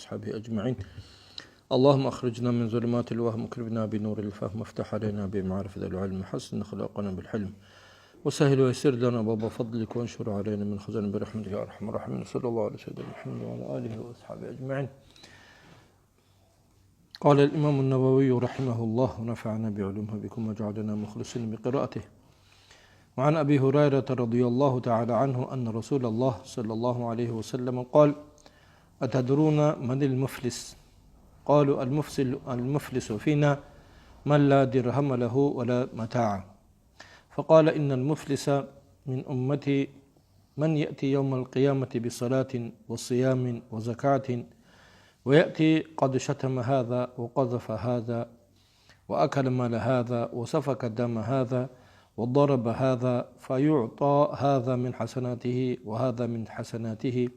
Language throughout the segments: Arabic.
وأصحابه أجمعين. اللهم أخرجنا من ظلمات الوهم واكرمنا بنور الفهم وافتح علينا بمعرفة العلم حسن أخلاقنا بالحلم وسهل ويسر لنا باب فضلك وانشر علينا من خزائن برحمتك يا أرحم الراحمين. صلى الله على سيدنا محمد وعلى آله وأصحابه أجمعين. قال الإمام النووي رحمه الله ونفعنا بعلومه بكم وجعلنا مخلصين بقراءته. وعن أبي هريرة رضي الله تعالى عنه أن رسول الله صلى الله عليه وسلم قال: أتدرون من المفلس؟ قالوا: المفلس فينا من لا درهم له ولا متاع. فقال: إن المفلس من أمتي من يأتي يوم القيامة بصلاة وصيام وزكاة ويأتي قد شتم هذا وقذف هذا وأكل مال هذا وسفك دم هذا وضرب هذا، فيعطى هذا من حسناته وهذا من حسناته،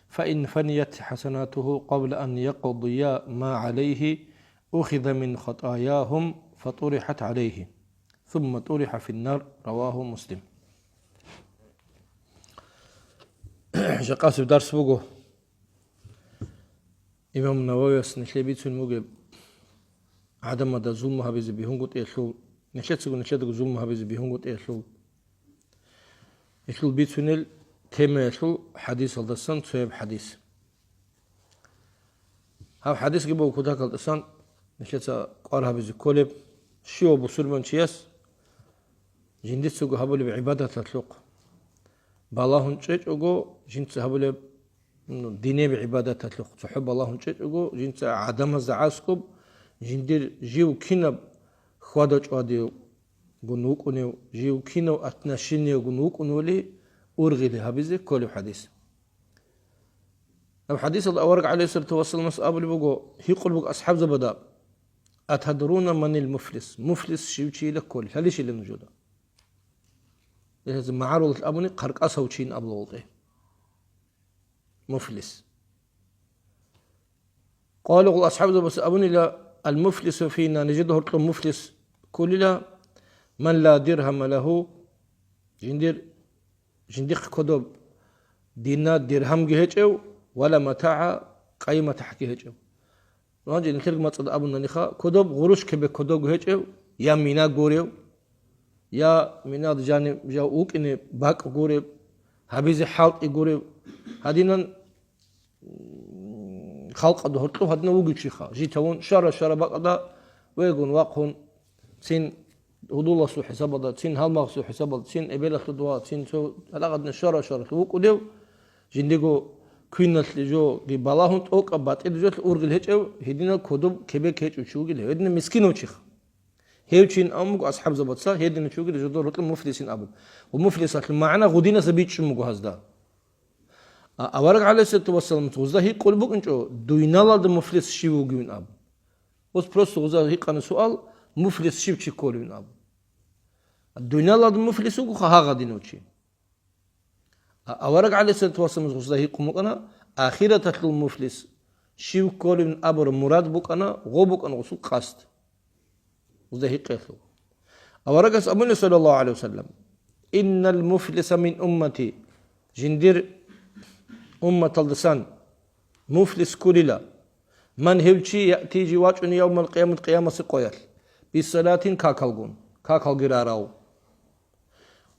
فإن فنيت حسناته قبل أن يقضي ما عليه أخذ من خطاياهم فطرحت عليه ثم طرح في النار. رواه مسلم. شقاس بدرس بوغو إمام النووي سنشلبيت سنموغي عدم دا ظلم هابيز بيهونغوت إيشو نشتسو ظلم هابيز بيهونغوت إيشو بيت سنل تيمة إيشو حديث الدسان سويب حديث هاو حديث جيبو كوداك الدسان نشتسا قار هابيز كوليب شيو بسلمان شياس جندسو هابولي بعبادة تطلق بالله نشيج أجو جنس هابولي ديني بعبادة تطلق تحب الله نشيج أجو جنس عدم الزعاسكب جندير جيو كينب خوادج أديو جنوك أنيو جيو كينو أتناشينيو جنوك أنولي أرغي هابيزي كل حديث. الحديث الأورق عليه الصلاة والسلام أبو بوجو يقول بوج أصحاب زبدا: أتدرون من المفلس؟ مفلس شيء لكل هليش اللي موجوده. لازم معارض الأبوني قرق أسوتشين أبلوطه مفلس. قالوا أصحاب بس أبوني لا المفلس فينا نجده مفلس كل لا من لا درهم له جندق كدوب دينار درهم جهجو ولا متاع قيمة حكي هجو. راجل نخرج ما تصد أبونا نخا كدوب غروش كبه كدوب هجو يا مينا غوريو يا مينا جانب جا اوك إني باك غوريو هبيزي حالق غوريو هادينا خلق دهرتلو هادنا وجد شيخا جيتون شر بقدا ويقون واقون سين هدول سو حساب دا سين هالمغ سو حساب سين ابيلخ دوا سين سو هلا قدنا شر وقوديو جنديغو كوينات لجو دي بالاهون توك ابات ادجو اورغل هچو هدينا كودوب كبك هچو شوغل هدنا مسكينو شيخ هيوچين امغو اصحاب زبطسا هدنا شوغل جدو رتل مفلسين ابو ومفلسات المعنى غدينا سبيچ مغو هزدا أورق عليه الصلاة والسلام توزده هي قلبك إنشو دوينالا ده مفلس شيء وجين أب بس بروست توزده هي كان سؤال مفلس شيء كولين أب دوينالا ده مفلس وجو خها دينوشي أورق عليه الصلاة والسلام توزده هي قمك أنا آخرة تطلب مفلس شيء كولين أبر مراد بك أنا غوبك أنا وسوق قاست توزده هي قيثو أورق أبونا صلى الله عليه وسلم إن المفلس من أمتي جندير أمة اللسان مفلس كللا من هلشي يأتي جواجن يوم القيامة سقويل بصلاة كاكالغون كاكال غراراو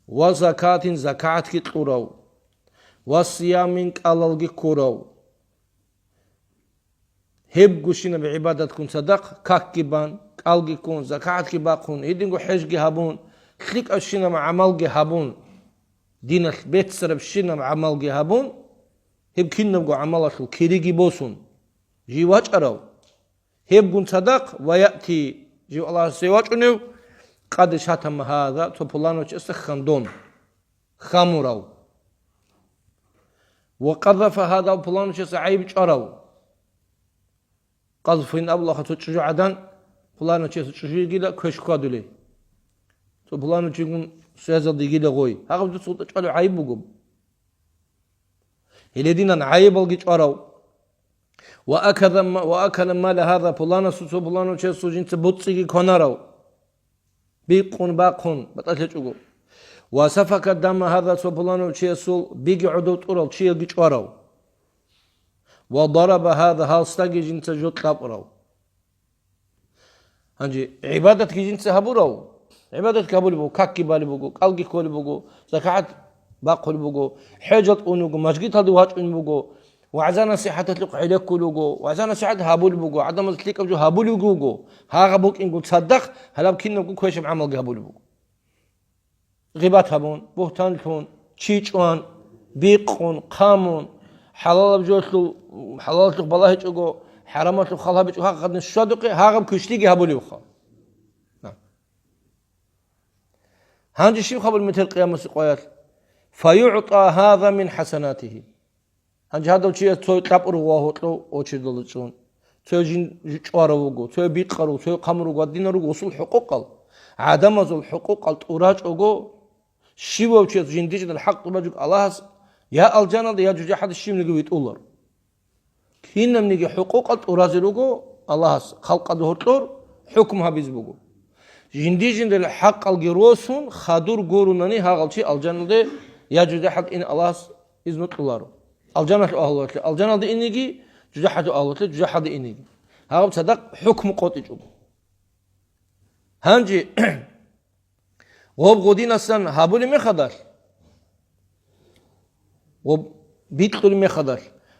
وزكاة زكاة كتلوراو وصيام كالالغي كوراو هب غشنا بعبادتكم صدق كاكيبان كالغي كون زكاة كيباقون هيدنغو حجي هابون خليك أشينا مع عملغي هابون دين البيت سرب شينا مع عملغي هابون هب كينبغو عملاتو كيريغي بوسون جيواج أراو هب قن صدق ويأتي جيو الله سيواجونيو قد شاتم هذا تبولانو جسد خندون خاموراو وقذف هذا بولانو جسد عيب جراو قذفين أبلا خطو تشجو عدن بولانو جسد تشجو جيلا كشكوا دولي تبولانو جيغن سيزا دي جيلا غوي هاقب دو سلطة جالو عيب بغم هلدينا عيب الجيج أراو وأكل مال هذا بولانا سوسو بولانا شيء جنس بوتسيجي كوناراو بيقون باقون بتأشجعو وسفك الدم هذا سو بولانا شيء سول بيجي عدو تورال شيء جيج أراو وضرب هذا هالستاجي جنس جوت لابراو هنجي عبادتك جنس هبراو عبادتك هبول بو كاكي بالي بوغو قلقي كولي بوغو زكاة باقول بوغو حجت اونوغو مسجد هادو واج بوغو وعزانا صحة تلق عليك كولوغو وعزانا صحة هابول بوغو عدم تلق بجو هابول بوغو هاغا بوك انغو تصدق هلا بكينو كويش بعمل هابول بوغو غيبات هابون بوهتان لون تشيچوان بيقون قامون حلال بجوتلو حلال تلق بالله جوغو حرامات لو خالها بجو هاغا قد نشادقي هاغا بكشتيغي هابول بوخا هانجي شي خبر مثل قيام القيات فيعطى هذا من حسناته هانجي هذا شيء تو تابر وهوتلو اوچي دولچون تو جين چواروغو تو بيقرو تو قمرو غدينرو وصل حقوق عدم ذل حقوق الطراج اوغو شيبو چيز جنديج الحق بجو الله يا الجنه يا جوج حد الشيمنيغي ويتولر كينمنيغي حقوق الطراجروغو الله خلق دهوتلور حكمها بيزبوغو جنديجن الحق الجروسون خادور غوروناني هاغلشي الجنه يا جوج حد ان الله إذن طلارو الجنة الله الجنة دي إنيجي جحد الله جحد إنيجي هذا صدق حكم قطع جو هنجي وب غدين أصلا هابولي مخدر وب بيتلو مخدر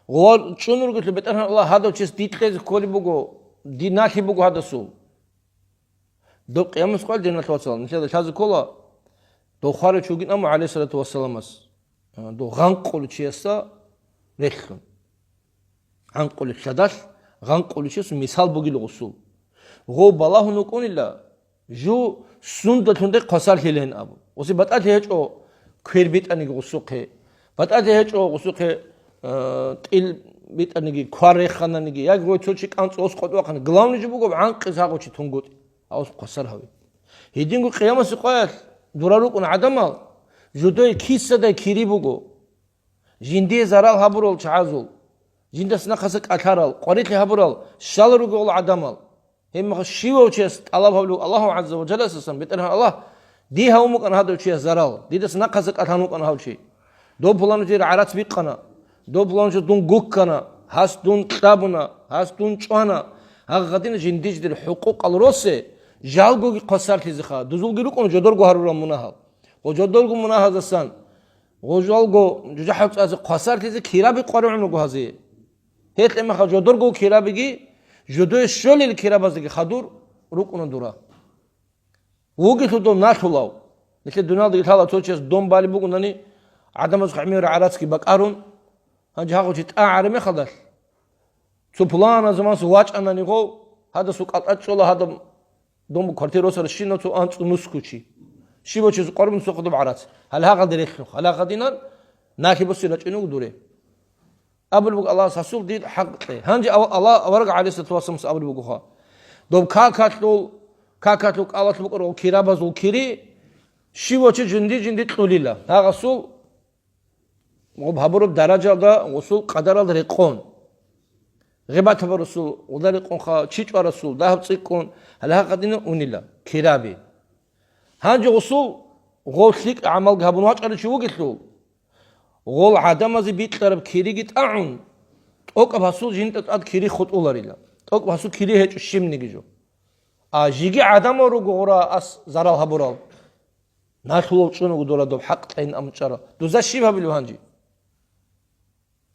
غور شنو قلت له بتأنا الله هذا وشيس ديتلز كولي بوجو دي ناكي بوجو هذا سو دو قيام سقال دينا توصل مثل هذا كولا دو خارج شو قلنا عليه الصلاة والسلام دو غنقول شيسا رخن غنقول شداش غنقول شيس مثال بوجي لغسول غو بالله نكون إلا جو سند تندي قصار هلين أبو وسي بتأتي هيك أو كير بيت أني غسوقه بتأتي هيك أو غسوقه تيل بيت أني كواري خان أني يا غو تشوشي كانت أوس قدوة خان غلاوني جبوجو عن قصة غوشي تونغوت أوس قصار هوي هيدينغو قيامة سقايات دورالوك أن عدمال جدوي كيسة دا كيري بوجو جندي زرال هبرول تعازل جند سنا خسك أثرال قريت هبرول شالرو قول عدمال هم شيء وشيست الله بقول الله عز وجل أساسا بيتنا الله دي هومك أنا هذا الشيء زرال دي سنا خسك أثانوك أنا هالشيء دو بلانو جير عرات بيقنا دو بلانو دون جوكنا هاس دون كتابنا هاس دون شوانا هغدين جندي جدر حقوق الروسة جالجو قصار تزخا دزول جلوك أنا جدور جوهرورا مناها وجدور جو مناها زسان وجالجو جحت از قصار تز كيرابي قارعون جوهزي هيت لما خجدور جو كيرابيجي جدوي شل الكيرابازي خدور روكنا دورا وجي تدو ناشولاو مثل دونالد يطلع توشيس دون بالي بوغناني عدم از خمير عراتسكي بقارون هنجي هاغو جيت اعرمي خدر سو بلان زمان سو واچ اناني غو هذا سو قطچولا هذا دوم كارتيروسر شينو تو انچ نسكوچي شيبو چيز قربن سو قدب عرات هل هاغ دريخ هل هاغدينان ناكي بسيلا چينو دوري ابل بوك الله ساسول دي حق هنجي الله ورق عليه الصلاه والسلام ابل بوكها دوم كاكاتلوك الله بوك كيرابازو كيري شيوچ جندي طوليلا هاغ سول وبهبرو درجه دا وصول قدر الرقون غيبات برسول ودرقون خا چيچ رسول ده صيقون هل هاغدين اونيلا كيرابي هانجي وصول غوثليك عمل غبن واچ على شو قلتو غول عدم از بيت طرف كيري گيت اون اوك باسول جنت اد كيري خطولاريلا اوك باسول كيري هچ شيمني گيجو اجيگي عدم رو غورا اس زرال هبرال ناشلو چونو گدولا دو حق تين امچارا دوزا شي بابلو هانجي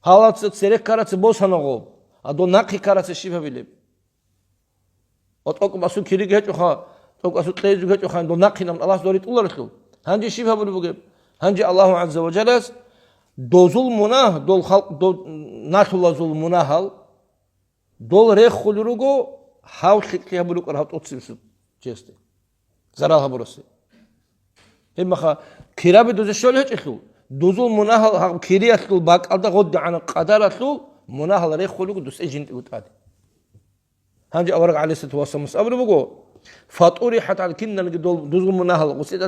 حالات سرك كارات بوسانغو ادو ناقي كارات شي بابلي اوك باسول كيري گچو خا اوك باسول تيز گچو خا دو ناقي نام الله دوري طولارتو هانجي شي بابلو بوگ هانجي الله عز وجل دوزول مناه دول خلق دو ناشولا زول مناهل دول ريخ خلروغو هاو خيكي هبلو قر هاو توتسيس جيست زرال هبروسي هم خا كيرابي دوز شول هچلو دوزول مناهل ها كيرياتلو باقالدا غد عن قدراتلو مناهل ريخ خلوغو دوس ايجنت اوتادي هانجي اورق عليه الصلاه والسلام ابلو بوغو فاطوري حتى كنا دول دوزول مناهل وسيدا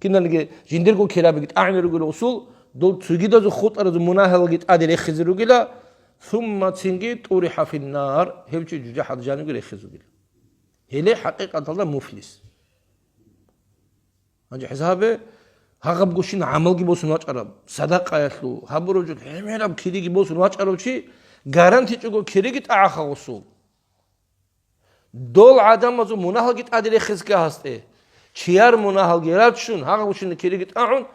كنا جندرغو كيرابي اعنرغو اصول دول تجيدا جو خطر جو مناهل جيت ادي رخزروغلا ثم تنجي طرح في النار هبچ جوجا حد جانو رخزوغلا هلي حقيقه الله مفلس انجي حسابه هاغب گوشين عمل گي بوسن واچرب صدقه يسلو هبرو جو هميرب كيدي گي بوسن واچرب چي гаранти чуго киригит ахагусу дол адамазу мунахалгит адиле хизка хасте чияр мунахалгератшун хагушун киригит аун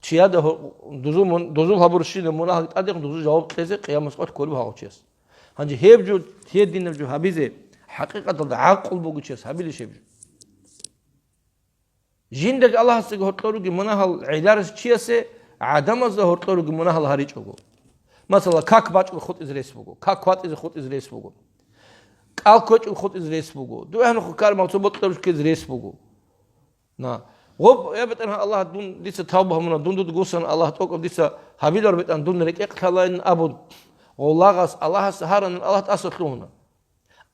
чияда дузул хабуршин мунахалгит адик дузул жавоб тезе қиямас қот колбу хагучес ханжи хебжу хеддиневжу хабизе хақиқаталда ақл бугучес хабили шебжу жиндег аллах сиге хортлоруги мунахал идарас чиясе адамазда хортлоруги мунахал харичого масала как бачко хот изрес буго как хват из хот изрес буго კალკოჭ ხოთ ის რესბუგო დუ ანუ ხარ მოცო ბოტლებს კე რესბუგო ნა ღობ ებეტან ალლაჰ დუნ დისა თავბა მონა დუნ დუ გოსან ალლაჰ ტოკო დისა ჰაბილარ ბეტან დუნ რეკ ხალაინ აბუ ღოლაღას ალლაჰ საჰარან ალლაჰ ტასოთლუნა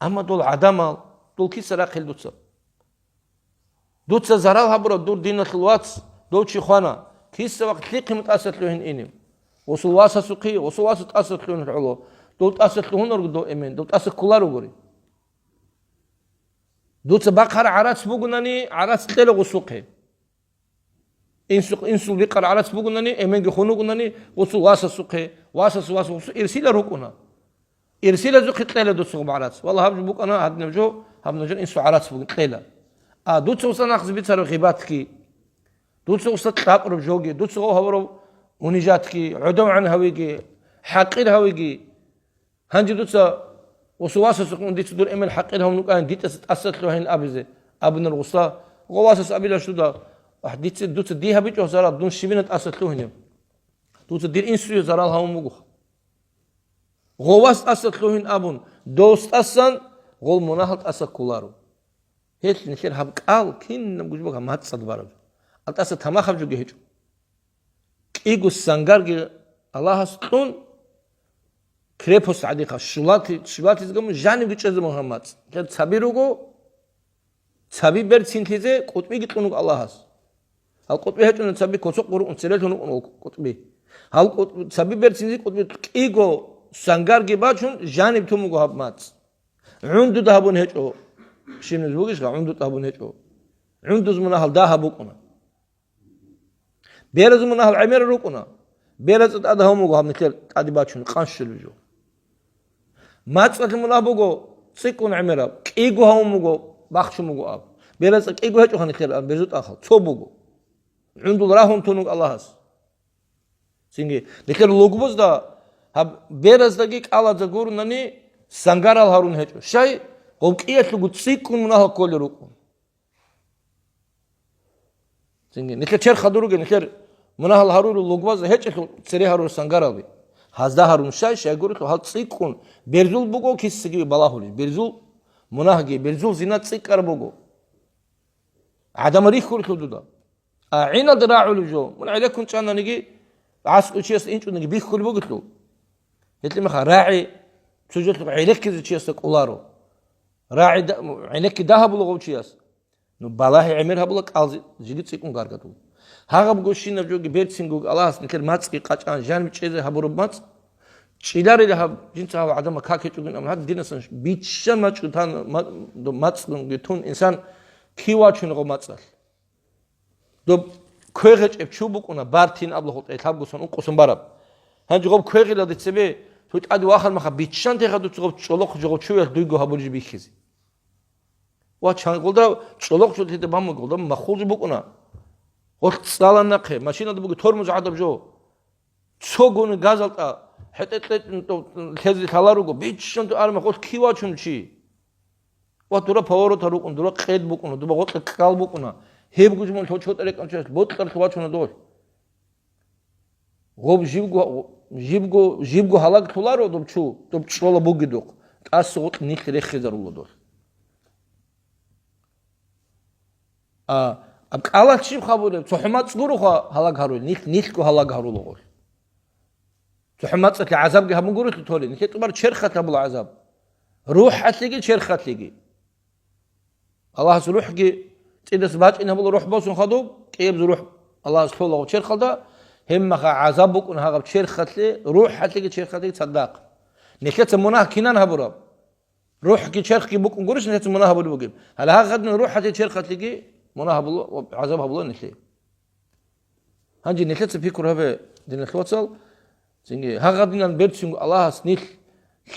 ამა დულ ადამალ დულ კისრა ხილდუცა დუცა ზარალ ჰაბრა დურ დინა ხილვაც დოჩი ხვანა კისა ვახ ლიყიმ ტასოთლუინ ინი ოსულ ვასასუყი ოსულ ვასუ ტასოთლუინ ჰოლო დულ ტასოთლუინ ორგ დო ემენ დულ ტასოქულარ უგორი دوتس بقر عرس بوغناني عرس تلو غسوقه انسو بقر عرس بوغناني امنگ خونوغناني وسو واسا سوقه واسا ارسيل روكونا ارسيل زو خطله دوسو بعرس والله هب بوك انا هاد نجو هب نجو انسو عرس بوغنلا دوتس وسنا خز بيتسرو غيباتكي دوتس وسط تقرب جوجي دوتس هورو ونجاتكي عدو عن هويجي حقير هويجي هنجي دوتس وسواس سكون دي تدور امل حقيرهم نقان دي تاسست له هين ابزه ابن الغصا غواس ابيلا شدا واحد دي دوت دي هبيجو زرا دون شبينه تاسست له هين دوت دي انسو زرا هم مغو غواس تاسست له هين ابون دوست اسن غول مناحت اسكولارو هيت نخير هب قال كين نمجبو مات صدبار التاس تما خبجو گهجو كيغو سانغارگي الله استون كريبوس عديقة شلاتي زغم جاني بيچز محمد كد صبيروغو صبي بر سينتيزه قطبي گيتونو الله هاس هل قطبي هچون صبي كوسو قرو انسلتونو قطبي هل صبي بر سينتي قطبي ايغو سانغار گيباچون جاني بتومو محمد عندو دهبون هچو شيم زوگيش عندو دهبون هچو عندو زمنا هل دهبوكنا بيرز منا هل عمر روكنا بيرز ادهمو محمد كل اديباچون قانشلوجو ماتسات منابوغو سيكون عمرا كيغو هوموغو باخشموغو اب بيرس كيغو هچو خان خير بيزوت اخل صوبوغو عندو راهم تونوغ اللهس سينغي لكن لوغبوز دا هب بيرس داغي قالا زغورناني سانغارال هارون هچو شاي غوكياتلوغو سيكون مناه كولروكو سينغي نكه چر خدروغ نكر مناه هارون لوغبوز هچو سري هارون سانغارال بي هازدا هارون شاي شاغور تو هال سيكون بيرزول بوغو كيسگي بالاهولي بيرزول مناهگي بيرزول زينات سيكار بوغو عدم ريخور تودودا عين الدراع لجو من عليكم كان نيجي عاسكو تشيس انچو نيجي بيخول بوغتلو يتلي مخا راعي سوجت عيلك تشيس قولارو راعي عينك دهب لوغو تشيس نو بالاهي عمر هبلك الز جيگيت سيكون غارغاتو هاغب گوشين جوگي بيرتسينگو الله نكر ماتسكي قاچان جان ميچيزه هبورمات چيلاري ده جنسا عدم كاكيچوگن ام حد دينسن بيچشن ماچوتان ماتسن گتون انسان كيواچونغو ماتسال دو كويغچ چوبوكونا بارتين ابلو هوت اتابگوسن اون باراب هنجوب كويغلا دتسبي توت اد واخر مخا بيچشن تيغدو چوب چولوق جوب چويل دويگو هبورجي بيخيزي وا چانگولدا چولوق چوتيده بام گولدا مخولج بوكونا قلت سالنا قه ماشينه دبوگي تورموز عدب جو چوگون گازالتا حتت تزي خلاروگو بيچشن تو ارما قلت كيواچون چي وا دورا پاورو تاروقون دورا قيد بوكونا دورا قلت قال بوكونا هيبگوجمون تو چوتري کنچس بوتر خواچون دور غوب جيبگو حالاگ تولارو دوبچو دوبچولا بوگيدوق قاسوت نيخ رخيزارولو دور اب قالات شي خبره صحمات صغرو حالاگ هارو نيخ كو حالاگ هارولو صحمات العذاب جه مغورت تولي نيخ تبر شرخت ابو العذاب روح حتلقي شرخت لقي الله روحي تيدس باج ان ابو روح بوسن خدو قيب روح الله سبحانه شرخدا هم عذابك ان هاغب شرخت لي روح حتلقي شرخت صدق نيخ تمنا كينان هبرا روح كي شرخي بوك نغورش نيخ تمنا هبرو بوغيم هل ها غد روح حتى شرخت لقي مناها بلو عذاب بلو نخلي هنجي نخلت فيكر هذا دين الوصل Çünkü hakikaten berçin Allah snil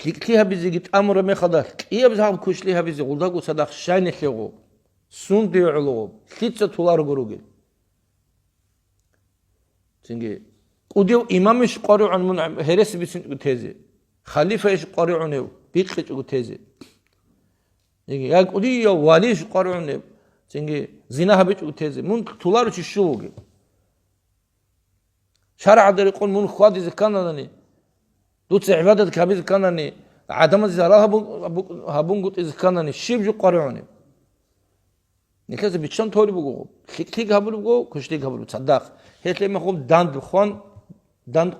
likliha bizi git amra me khadar. İyi biz hab kuşliha bizi ulda ku sadak şayne şego. Sun diyorlu. Hitsa tular gurugil. Çünkü udiv imam iş qari'un mun heresi bisin tezi. Halife iş qari'un ev. Biqit u tezi. Çünkü yak udiv vali iş qari'un ev. Çünkü zina habit u tezi. Mun tular uç şu gibi. شرع دريقون من خواد زكانني دوت عبادة كبير زكانني عدم الزراها هبون قط زكانني شيب جو قرعوني نكاز بيتشان توري بقو خيك هبول بقو كشتيك هبول تصدق هيك لما خوب داند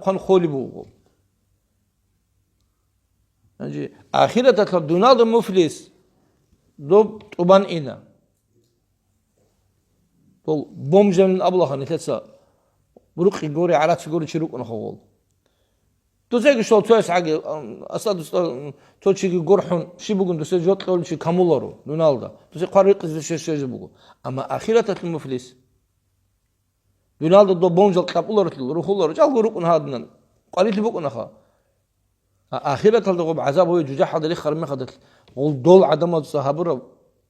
خوان خولي بقو يعني آخرة تطلب دونالد مفلس دوب طبان إنا دول بومجن أبلغا نكاسا بروق يقولي على تقولي شروق نخول توزيك شو تويس عاقي أصلا توشي جرحون شي بقول توزيك جوت لول شي كامولارو دونالدا توزيك قارق شي بقول أما أخيرة المفلس دونالدا دو بونجل كابولارو روحولارو جال جروق نهادنا قريت بقول نخا أخيرة تلقوا بعذاب هو جوجا حد اللي خرم خدت قول دول عدم الصحابة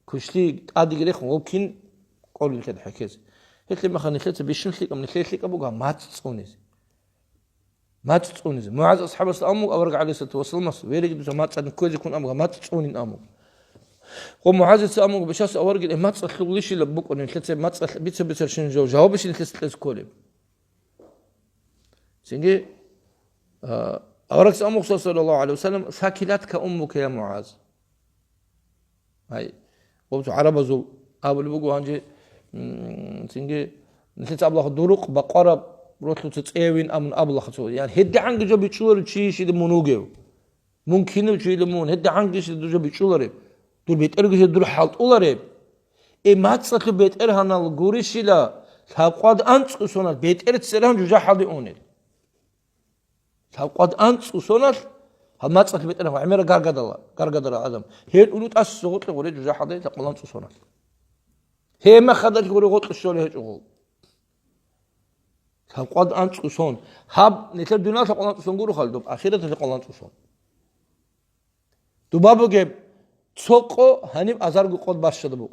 كشلي عادي جريخ ممكن قول كده حكيز هيك لما خلينا نخلص بيشمسك من خليك أبوها ما تصونيز معاذ أصحاب الأمو أورق عليه الصلاة والسلام ويريك دوسا ما تصون كويس يكون أبوها ما تصونين أمو ومعاذ الأمو بشاس أورق ما تصلوا ليش لبوك أن نخلص ما تصل بيتسبتر شنجو جوابش نخلص كولم سنجي أورق أمو صلى الله عليه وسلم ثاكلتك أمك يا معاذ هاي وبتو عرب زول أبو بوجو هنجي سنجي نسيت أبلغ دروق بقرب روتلو تتأوين أمن أبلغ تو يعني هدي عنك جو بيشولر شيء شيء منوجو ممكن شيء لمون هدي عنك شيء جو بيشولر دور بيت أرجع دور حالت أولره إيه ما تصل بيت أرهنا الجوريش لا ثقاد أنت وصلنا بيت أرت سرهم جو جحد أونل ثقاد أنت وصلنا هم ما تصل بيت أرهم عمره قرقد الله عدم هي الأولود أسقط لغوري جو جحد تقول أنت وصلنا هي ما خدت غوري غوت الشغل هيك غول قد أنت قصون هاب نتر دنيا تقول أنت قصون غورو خالدو أخيرا تقول أنت قصون دبابو جب تسوقو هنيم أزارغو قد باشد بو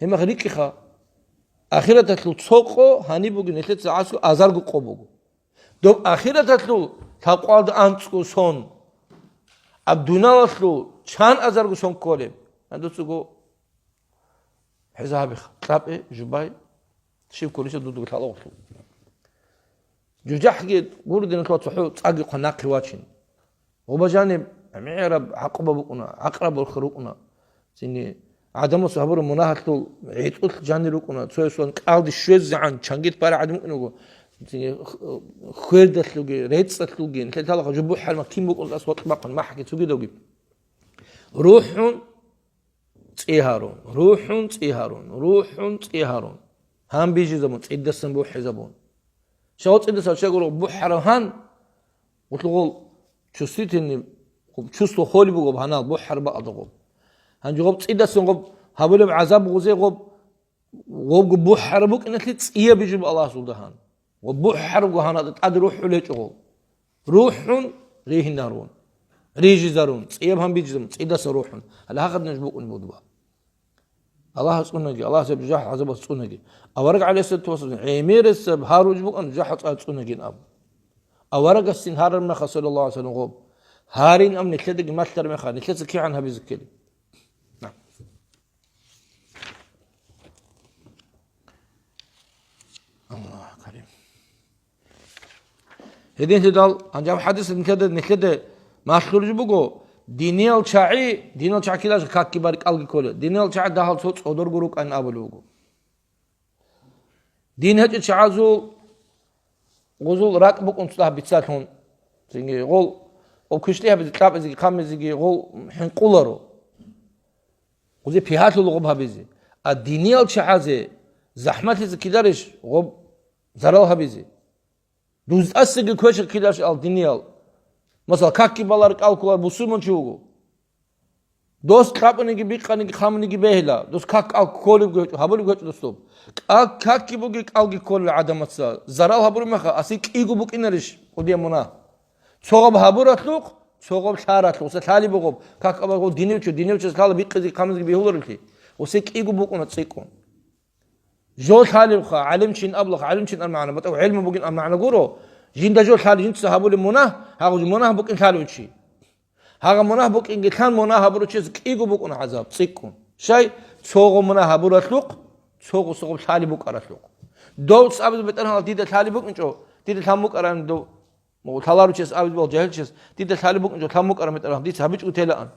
هم غريكي خا أخيرا تسوقو هنيبو نتر تعاسو أزارغو قبو دب أخيرا تقول أنت قصون الدنيا تلو چان أزارغو سون كولم عندو تسوقو حزابي خطابي جباي شيف كل شيء ضد بتاع الأوصل جوجح جد ورد إنك تحط تأجي قناق واتشين وبجانب معرب عقبة بقنا عقرب الخروقنا سيني عدم الصحابة مناهضة عيد جاني ركنا تسوي سوون قاعد الشوز عن شنجيت بارع عدم إنه سيني خير دخلوجي ريت دخلوجي إنك تلاقي جبوح حال ما كيم بقول أصوات بقى ما حكيت سوي دوجي روحون روحون تيهارون هم بيجي زمان عدة سنبوح زبون شاوت عدة سوشيغورو بحرهان وتقول شوستيت إني شوستو خولي بقول هنا بحر بقى ضغط هنجوب عدة سنقب هبول بعذاب غزي قب بحر بق إنك تسقيه بيجي الله سبحانه وبحر وهنا تقدر روح ولا تقول روحون ريه نارون ريجي زارون تسقيه هم بيجي زمان عدة سروحون هلا هاخد نجبوك الموضوع الله سبحانه الله سب جح عذاب سبحانه أورق عليه الصلاة والسلام عمير السب هاروج بق أن جح سبحانه أب أورق السنهار من صلى الله عليه وسلم غوب هارين أم نكتدق ماستر مخا نكتدق كي عنها بذكر نعم الله كريم هدين تدال عن جاب حدث نكتدق ما خرج بقو دينيال شاعي كلاش كاك كبارك ألقي كله دينيال شاعي دهال صوت أدور جروك أن أبلوجو دين هج شعازو غزول راكبك أنصلها بتساتون زين غول أو كشليها بتلعب زي خام زي غول حنقولرو وزي بيهاتو لغبها بيزي الدينيال شعازي زحمة زي كدارش غب زرالها بيزي دوز أسجل كويش كدارش الدينيال مثلا كاكي بالارك الكولار بوسومن شوغو دوست کابنی بیکانی خامنی بهلا دوست کاک آل کولی هابولی گوش دوستم کاکی بوگی آلگی کول عدمتسا زرال هابولی مخا اسی ایگو بوک اینرش خودی منا چوغب هابورات لوق چوغب شارات لوق سالی بوگب کاک آبا دینیوچ سال بیکزی خامنی بیهولرتی وسیک ایگو بوک اون تسیکون جو سالی بخا علم چین ابلغ علم چین المعنى بتو علم بوگین المعنى گورو جین دا جو سالی جین هابولی منا هاگو منا بوک این سالی وچی هاگا منا بوك إنجلتان منا هبرو تشيز إيجو بوك أنا عذاب تسيكون شيء سوغو منا هبرو أسلوق سوغو ثالي بوك أرسلوق دوتس أبد بترها ديدا ثالي بوك إنجو ديدا ثاموك أران دو مو ثالارو تشيز أبد بول جاهل تشيز ديدا ثالي بوك إنجو ثاموك أران مترها ديدا هبيج وتلا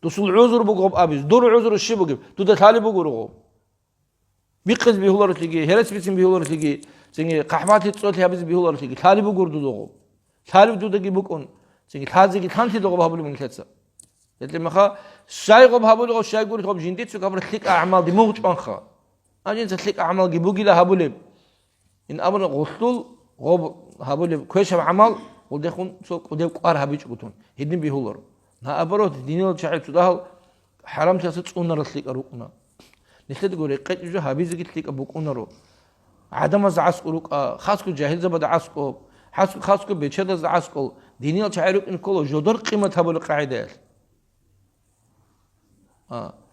دوسول عذر بوك غب أبيز دور عذر الشيء بوك دودا ثالي بوك رغو بيقز بيهولر تيجي هرس بيسم بيهولر تيجي سيني قحبات تصوت هبيز بيهولر تيجي ثالي بوك دو ثالي دودا جي بوك أون سيني ثازي كانتي دوغ بهابولي من كتسا قلت لي مخا شاي غب هابولي غو شاي غوري غب جنديت سو قبل خليك اعمال دي موج بانخا اجين تخليك اعمال دي بوغي لا هابولي ان ابن غسل غب هابولي كويش عمل ودخون سو قدي قار هابيج بوتون هدين بيهولر نا ابروت دينيل شاي تدال حرام تاس صونر رسليك روقنا نسيت غوري قجو هابيز گيتليك بوقونرو عدم از عسكروك خاصكو جاهل زبد عسكو خاصكو بيچد از عسكو دينيل شايروك ان كولو جودر قيمه هابول قاعده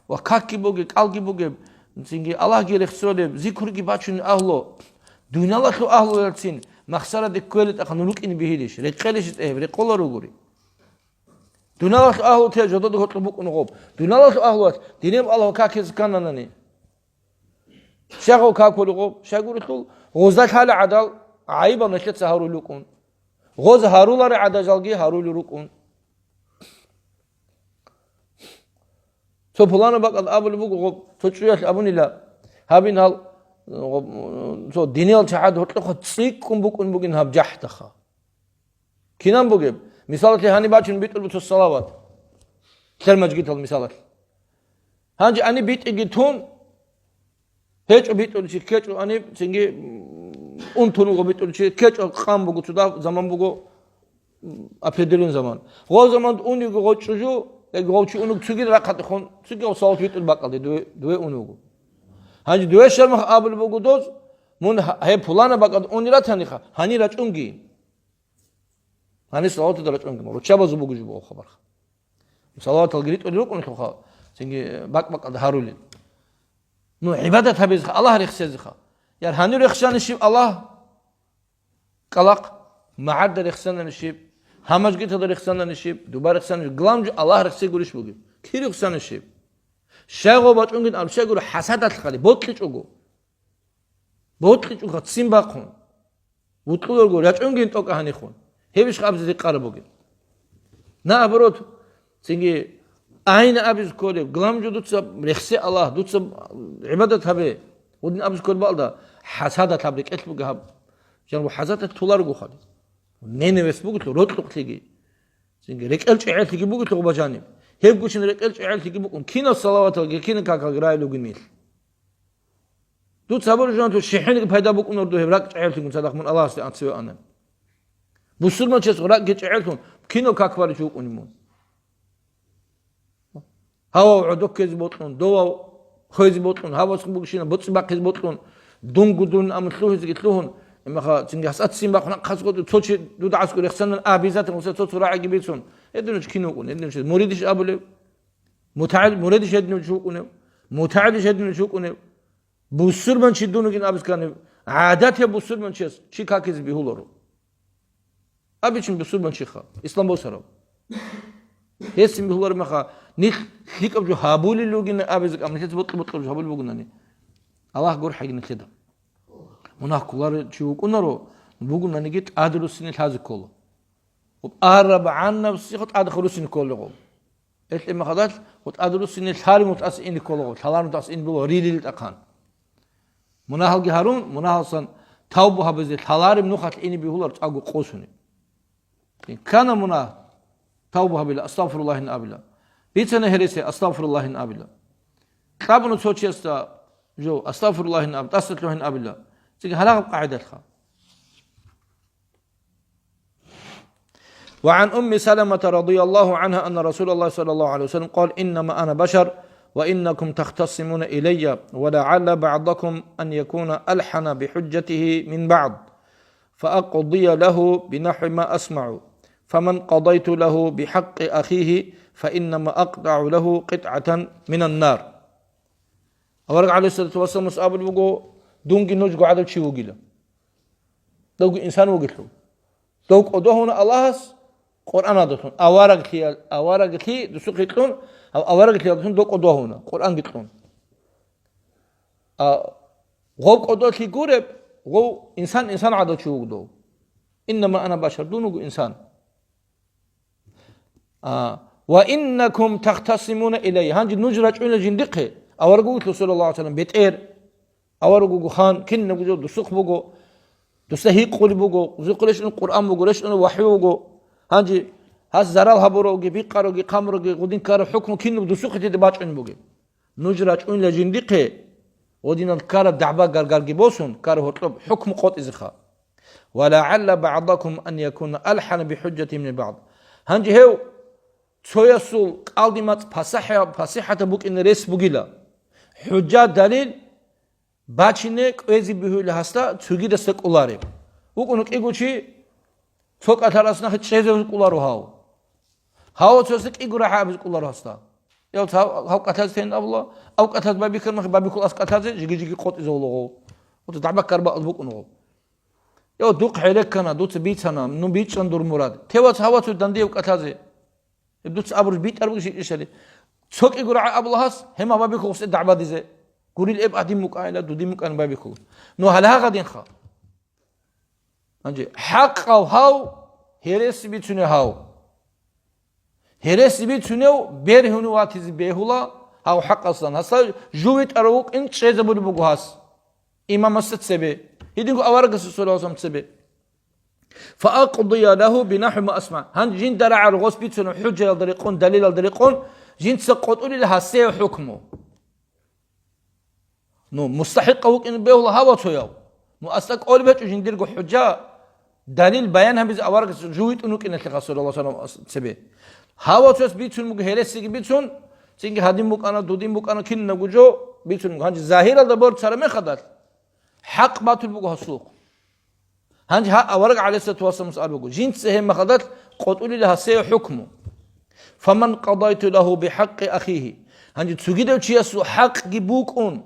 وكاكي بوغي قالغي بوغي سينغي الله گير خسولي ذكرغي باچون اهلو دنيالو اهلو يرتين مخسره دي كولت اخنولوك ان بيهيلش رقلش ايبري قولرو غوري دنيالو اهلو تي جودر هوتلبوك نغوب دنيالو اهلو دينيم الله كاكي زكانانني شاغو كاكولغو شاغورتول غوزات حال عدل عيبا نشت سهرو لكون غوز هارولار عدجالگی هارول رکون تو پلان باقد آبل بگو تو چیش آبونی لا هابین حال تو دینیال چهاد هرت خود سیک کن بکن بگین هاب جحت خا کینام بگیم مثالت هانی باچن بیت البت الصلوات سرمج گیت المثالت هنج انی بیت گیتون هیچ بیت الچی کیچ انی سنگی اون تونو بیت الچی کیچ قام بگو تو دا زمان بگو определен zaman. O zaman onu goçucu goçu onu tügil rakat khon tügil o salt bitul bakal de onu. Hangi döve şermah abul bugu doz mun he pulana bakad onu ratani kha hani raçungi. Hani salat da raçungi mo çabazu bugu bu xabar. Salat al grit onu onu kha çünkü bakad harulin. No ibadet habiz Allah rixsez kha. Yani hani rixsan şib Allah qalaq معد رخصان نشيب همش جيت هذا رخصان نشيب دوباره رخصان نشيب غلام جو الله رخصي قولش بقول كي رخصان نشيب شاغو باتون جد أمشي قولو حسد الخالي بوتلش أقول بوتلش أقول تسيم باقون وتقول أقول رجعون جد توك هني خون هيبش خابز ذي قارب بقول نا أبروت سينجي أين أبيز كولي غلام جو دوتس رخصي الله دوتس عبادة هبه ودين أبيز كول بالدا حسد تبرك إيش بقول هب جنبو حسد تولار جو خالي نينه بس بقول له روت لقتيجي سينجي ركل شعيل تيجي بقول له بجانب هيب قوشن ركل شعيل تيجي بقول كينا الصلوات كينا كاكا غراي لو جميل دوت صبر جان تو شحن پیدا بقول نور دو هبرك شعيل تيجي صدق من الله است انسو انا بوسر ما چس غراك شعيل تون كينو كاكبر شو قنيمون هوا عدوك كز بوتلون دو خويز بوتلون هوا سبوكشين بوتس باقيز بوتلون دون غدون امثلوه زيتلوهن اما خا تنجي حسات سيم باخنا خاسكو توشي دود عسكر يخسن ابيزات وسط توت راعي جبيتون يدنش كينو قول يدنش مريدش ابل متعال مريدش يدنش شو قول متعالش يدنش شو قول بوسر من شدونو كين ابس كان عادات يا بوسر من شيس شي كاكيز بيهولورو ابيچن بوسر من شيخا اسلام بوسرو هيسم بيهولور مخا نيخ خيك ابجو هابولي لوغين ابيز امنيت بطل هابول بوغناني الله غور حقنا كده مناقولار شوك ونرو بقول نيجي أدرس سنة هذا كله وأقرب عن نفسي خد أدخل سنة كله إيش لما خدت خد أدرس سنة ثاري متأسين كله ثالار متأسين بلو ريلي الأقان مناهل جهارون مناهل صن توبها بزي ثالار منوخت إني بيهولر تأجو قوسني كان مناه توبها بلا أستغفر الله إن أبلا بيتنا هرسي أستغفر الله إن أبلا كابنو توشي استا جو أستغفر الله إن أبلا أستغفر الله إن أبلا تيجي هلاقب قاعدة خا وعن أم سلمة رضي الله عنها أن رسول الله صلى الله عليه وسلم قال إنما أنا بشر وإنكم تختصمون إلي ولعل بعضكم أن يكون ألحن بحجته من بعض فأقضي له بنحو ما أسمع فمن قضيت له بحق أخيه فإنما أقطع له قطعة من النار. أورق عليه الصلاة والسلام أصحاب الوجو دونك نوجو عدل شيء وجيله دوك إنسان وجيله دوك أدوهنا الله قرآن أدوهن أوارق خي دسوق يتلون أو أوارق خي أدوهن دوك أدوهنا قرآن يتلون غوك أدوه خي قرب غو إنسان عدل شيء وجدو إنما أنا بشر دونك إنسان وإنكم تختصمون إلي هانج نجرج إلى جندقه أورقو صلى الله عليه وسلم بيتير أورقو خان كن نبجو دسوق بوجو دستهيق قول بوجو زقلش القرآن بوجو ليش إنه وحي بوجو هانجي هاس زرال هبروجي بيقاروجي قامروجي قدين كار حكم كن دسوق تدباج إن بوجي نجرج إلى جندقه ودين الكار دعبا قرقرجي بوسون كار هطلب حكم قط إزخاء ولعل بعضكم أن يكون ألحن بحجة من بعض هانجي هو تويسول قالديمات فصيحة بوك إن ريس بوجيلا حجة دليل باتشينه قوزي بيهول هستا تسوغي دستك أولاري وكونك إيغوشي توك أتارسنا خيشيزي أولارو هاو توسك إيغو راح عابز أولارو هستا يو هاو قتاز تين أبلا أو قتاز بابي كرمخ بابي كل أس قتازي جيجي قوت إزولوغو وتدعبك كربا أضبوك أنغو يو دوق حيلك كنا دوت بيتنا نو بيتشان دور مراد تيوات هاو تو دندي وقتازي يبدوت أبرز بيت أربع شيء إيش هذي سوق يقول أبلهاس هم أبى بيخوف الدعوة دي زي قولي الإب أديم مكايلة دوديم مكان بابي خو نو هلا غادين خا أنجي حق أو هاو هرس بيتونه هاو هرس بيتونه بيرهنو واتيز بيهولا هاو حق أصلا هسا جويت أروق إن شيء زبون بقوهاس إمام الست سبي يدينكو أورق السؤال وسام سبي فأقضي له بنحو ما أسمع هن جين درع الغوص بيتسون حجة الطريقون دليل الطريقون جين سقط لي لها سي حكمه نو مستحق وك إن بيه الله هوا توياو نو أصلك أول بيت جين ديرجو حجة دليل بيانها بز أورق جويت إنك إن الرسول صلى الله عليه وسلم سبي هوا تويس بيتسون مجهلة سيج بيتسون سيج هادين بوك أنا دودين بوك أنا كين نجوجو بيتسون هنج ظاهر الدبر صار ما خدر حق باطل بوك هالسوق هنج ها أورق عليه الصلاة والسلام سأل بقول جين سهم مخدت قتولي لها سي حكمه فمن قضيت له بحق أخيه هنج تسجد وشيء حق جبوكون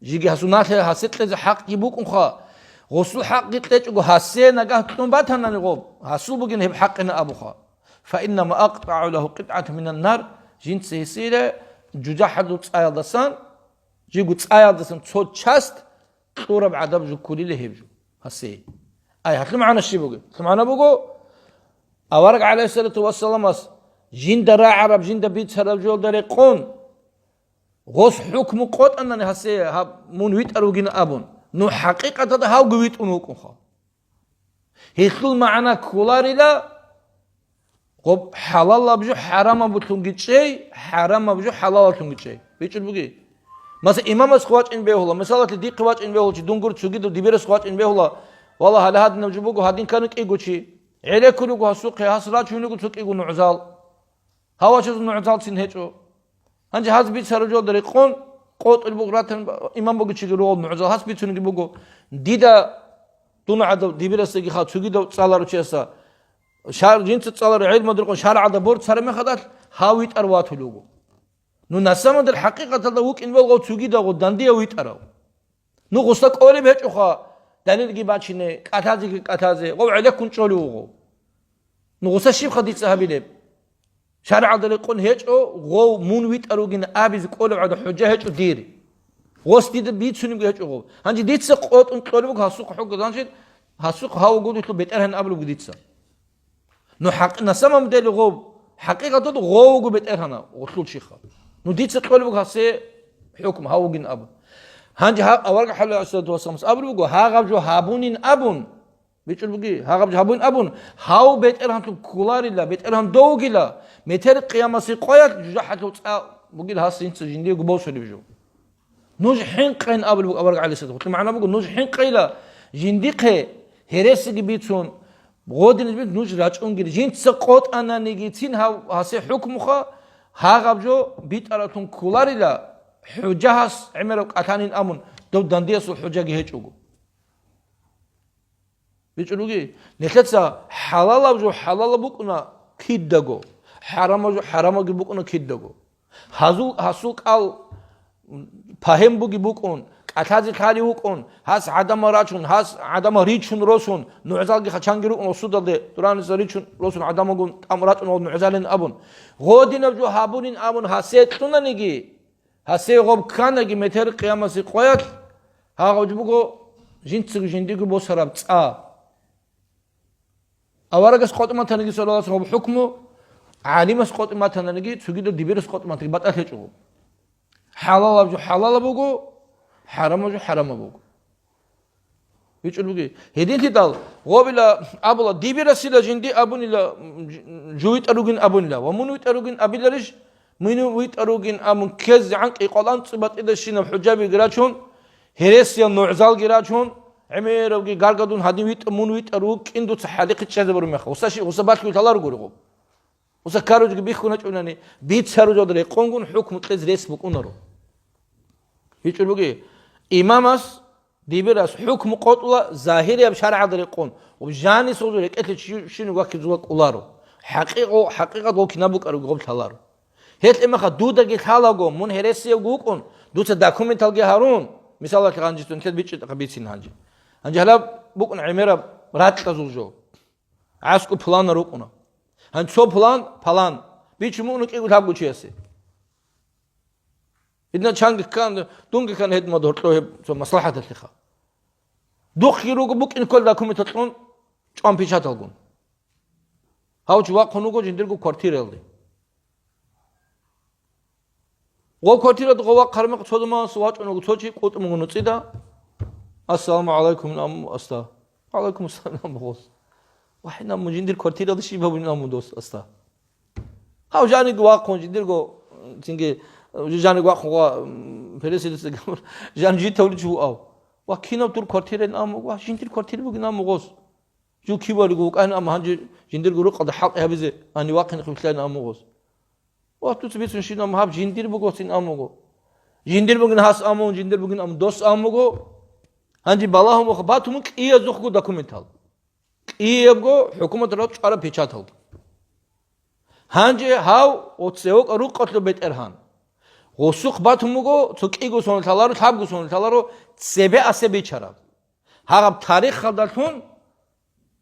جيجي هسونات هسيت لز حق جبوكون خا غسل حق قتلت جو هسي نجاه تنباتنا نقوم هسول بقين هب حقنا أبو خا فإنما أقطع له قطعة من النار جين سيسيرة جوجا حدوت آية دسان جيجوت آية دسان صوت شاست طورب عذاب جو كولي لهبجو هسي أي هتلو معنا الشيء بقول معنا بقول أورق عليه الصلاة والسلام جين درا عرب جين دبيت سرب جول دريقون غوص حكم قط أنني هسي منويت أروجين أبون نو حقيقة هذا هاو قويت أنوكم خا هيتلو معنا كولاري لا قب حلال بجو حرام بتلونجي شيء حرام بجو حلال بتلونجي شيء بيجول بقول مثلا إمام السخوات إن بيهولا مثلا تدي قوات إن بيهول دونغور تسوقي دو دبير السخوات إن بيهولا والله هلا هاد نجيبوكو هادين كانوا كيجوشي عليه كلوكو هالسوق هاسرات شو نقول سوق يقول نعزال هوا شو نعزال سنهجو هنجي هاز بيت سرجول دريقون قوت البقرات إمام بقول شيء يقولوا نعزال هاز بيت سنجي بقول ديدا دون عدا دبير السخي خات سوقي دو صالر وشيسا شار جنس صالر عيد ما درقون شار عدا بورد سر ما خدات هاويت أروات لوجو نو نسمد الحقيقة تدوك إن بلغو تسوقي داغو داندية ويتأراو نو غصتك أولي بيش أخا دليل جيباتشيني كاتازي غو عليك كنشولوغو نو غصة شيب خديت صحابي ليب شارع دليقون هيجو غو مون ويتأرو جين آبيز قولو عدو حجة هيجو ديري غوص ديد بيت سنم هيجو غو هنجي ديت سقوط انقلوك هاسوق حق دانشيد هاسوق هاو قولو يطلو بيتأرهن قبلو ديت سا نو حق نسمم دلي غو حقيقة تدو غو بيتأرهن غطلو شيخا نو ديت سقولو هاسي حكم هاو جين أبو هنجي ها أورق حلو عشرة وسامس أبو بقول ها غاب جو هابونين أبون بيقول بقول ها غاب جو هابون أبون هاو بيت إرهان كولاري لا بيت إرهان دوغي لا متر قيامة سقايات جو حتى بقول ها سين سجندي قبوس اللي بيجو نوج حين قين أبو بقول أورق على سيد قلت معنا بقول نوج حين قيلا جنديقه هرس بيتون غودين بيت نوج راجعون جري جين تسقط أنا نيجيتين هاسي حكم خا هاغبجو بيت أراتون كولاري لا حجهاس عمرك أتانين أمون دو دنديس الحجة جهجوجو بيجولوجي نتلتسا حلال بجو حلال بوكنا كيدجو حرام بجو حرام بوكنا كيدجو هاسو قال فهم بوجي بوكون أتازي خالي وكون هاس عدم راشون هاس عدم ريشون روسون نعزال خشانجرو وصودا ده تران ريشون روسون عدم وكون أمرات ونعزالين أبون غودين بجو هابونين أبون هاسيت تونا نيجي هاسي غوب كان نيجي متر قيامة سقويات ها غوجبوكو جنتسك جنديكو بوسراب تسا أورجس قط ما تنجي صلى الله عليه وسلم بحكمه عالم قط ما تنجي تسجيل دبيرس قط ما تجي بتأثر حلال بجو حلال بوجو حرام بجو حرام بوجو بيجولوجي هدين تدال غوبلا أبلا دبيرس إلى جندي أبون إلى جويت أروجين أبون إلى ومنويت أروجين أبيلرش منويت أروجين أمون كز عنك إقلان صبت إذا شينا حجابي جراتشون هرسيا نوعزال جراتشون عمير وجي قارقدون هادي ويت منويت أروج إندو تحلق تشذ برمخ وساشي وسبات كل تلار جورغو وسكاروج بيخونا جوناني بيت ساروج أدري قنقون حكم تلز ريس بكونرو بيجولوجي إمامس ديبراس حكم قطلة ظاهري بشرع أدري قون وجاني صدور لك شنو وقت زوج أولارو حقيقة دو كنابوك أروج قبل تلارو هيت إما خدودا جت حالاجو من هرسي وجوكون دوت داكومنت تلقي هارون مثلا كانجي تنتد بيتش تقبيتين هانجي هانجي هلا بكون عميرة رات تزوجو عاسكو بلان روكونا هانج سو بلان بيتش مونك إيقول هابو تشيسي إذن شانك كان دونك كان هيد ما دورتلو هي مصلحة الثقة دوخ يروقو بوك إن كل داكومنت تطلون شو بيشات تلقون هاو جوا قنوقو جندرقو كورتير يلدي غو كورتير غوا قرمق صدما سواج أنو توجي قوت مغنو تيدا السلام عليكم نام أستا عليكم السلام نام بغوص وحنا مجندر كورتير هذا شيء بابو نام دوس أستا هاو جاني غوا قون جندرقو تنجي جاني غوا قوا فلسيلس جان جي تولي جو أو وكينا تور كورتير نام وجندر كورتير بقى نام بغوص جو كيبار جو كأن أم هنج جندر غرق قد حق هبزة أني واقع خلصنا نام بغوص وقت تبيتون شيء نام هاب جندر بغوصين أمغو جندر بغن هاس أمون جندر بغن أم دوس أمغو هنجي بالله مخباتهم إيه زخو دوكومنتال إيه بغو حكومة رات شارع بيشاتال هنجي هاو وتسوق أروق قتل بيت إرهان وسوق باتهم بغو تكيجو سون تلارو تابجو سون تلارو سبع أسبع شراب هاب تاريخ خدالتون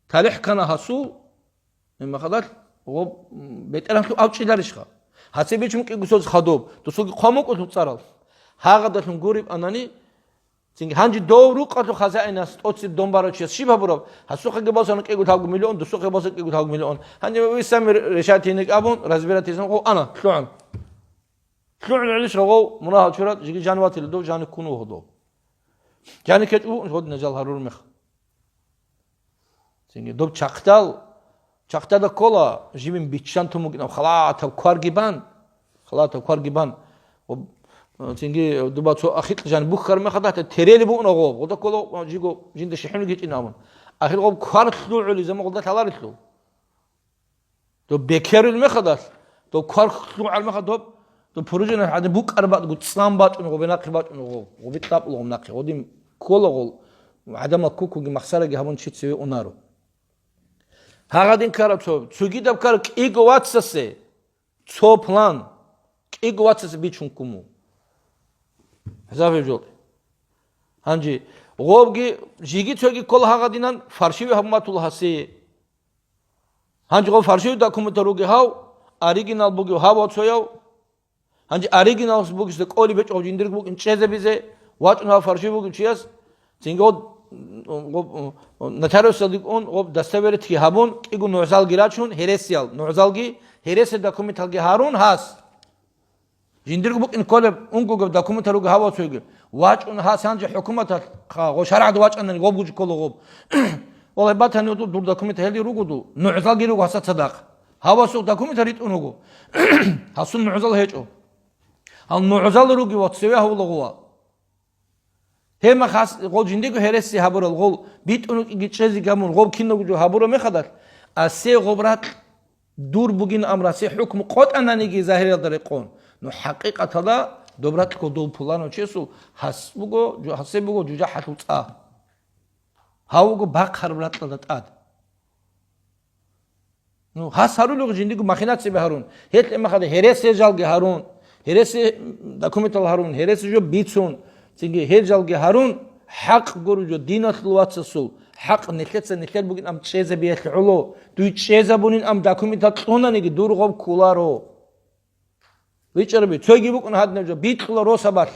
تاريخ كنا هاسو مما خدال هو بيت إرهان تو أوتشي دارشخا هاسي بيشم كيجو سوز خدوب تسوق قاموك وتتصارل هاغدالتون غوريب أناني تيجي هنجي دورو قطو خزائن است أتصير دنبارو چیز شی ببرو هسوخه که باسن که گوت هاگ میلیون دوسوخه باسن که گوت هاگ میلیون هنجي ويسام رشاتي نك أبون رزبيرة تيسن قو أنا شلون عليش رغو مناها شرط جي جانوات الدو جان كونو هدو جان كتبو هود نجال هارور مخ تيجي دوب چاقتال كولا جيبين بيتشان تومو كنا خلاص كوارجيبان تيجي دوبات سو أخيط جان بخار ما خدته تريلي بو نغو وده كله جيجو جند شحنو جيت إنامون أخير غو كارت لو على زمان قلت تلارت له تو بكير المخدش تو كارت لو على المخدوب تو بروجنا هذا بوك أربعة قلت سلام بات نغو بناقي بات نغو وبيتلاب لهم ناقي وديم كله غول عدم كوكو جمخسرة جهبون شيء تسوي أنارو هاغادين كارت تو جيدا بكارك إيجو واتسسه تو بلان إيجو واتسسه بيشون كمو حساب الجول هنجي غوبجي جيجي تسوي كل هاغادينان فارشيو همات الله سي هنجي غو فارشيو داكومنت روجي هاو أريجينال بوجي هاو تسويو هنجي أريجينال بوجي سكولي بيج أو جندر بوجي إنشيزه بيزه واتنا فارشيو بوجي تشياس تينغو غوب نتارو صديق أون غوب دستاورت كي هابون إيجو نوزال جراتشون هيرسيال نوزالجي هيرس داكومنت هالجي هارون هاس جندر بوك إن كله أنكو قب داكومنت روجي هاو تسوي واج أن هاس هنجي حكومة خا وشرع واج أن غوب وجي كله غوب والله بات هنيو دور داكومنت هلي روجو نوزال جي روجو هسات صدق هوا سوق داكومنت هريت أنوجو هاسون نوزال هيجو هل نوزال روجي واتسوي هو لغوا هم خاص غول جندي كو هرسي هابور الغول بيت أنو يجتشزي كامون غول كينو جو هابور ما خدر أسي غبرات دور بوجين أمر أسي حكم قط أنا نيجي ظاهر الدريقون نو حقيقة هذا دبرات كدو بلانو تشيسو حسبوجو حسبوجو جوجا حتوت هاوجو باق خربرات تلات نو هاس هارون لو جندي ماخينات سي بهارون هيت ما خد هرس جالجي هارون هرس داكومنتال هارون هرس جو بيتسون تيجي هيجالجي هارون حق غورو جو دينات لواتسو حق نكتس نكت بوغين ام تشيزا بيت علو دوي تشيزا بونين ام داكومنتال تونانيغي دورغوب كولارو ويچربي تشوغي بوكن هادنا جو بيتلو روسابات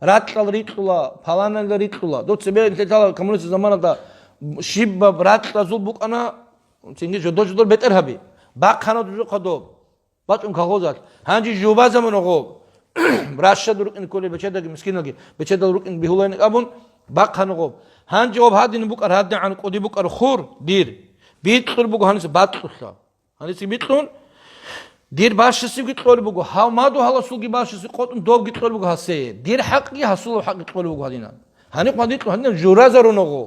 راتل ريتلو فالانل ريتلو دوتسبي تتال коммунист заманада شيب راتل زول بوكنا تيجي جدول جدول بيتر هبي باقخانه دوجو خدو باتون كاغوزات هانجي جوبا زمان غو راشد روكن كولي بچدا مسكينگي بچدا روكن بيهولين ابون باقخانه غو هانجي اوب هادين بوكر هاد عن قودي بوكر خور دير بيتخر بوغو هانس باتخلا هانس بيتون دير باشسي گيتول بوغو ها مادو حالا سوغي باشسي قوتن دوب گيتول بوغو هاسي دير حقي حصول حق گيتول بوغو هادينا هاني قاديت هاني جورازارو نغو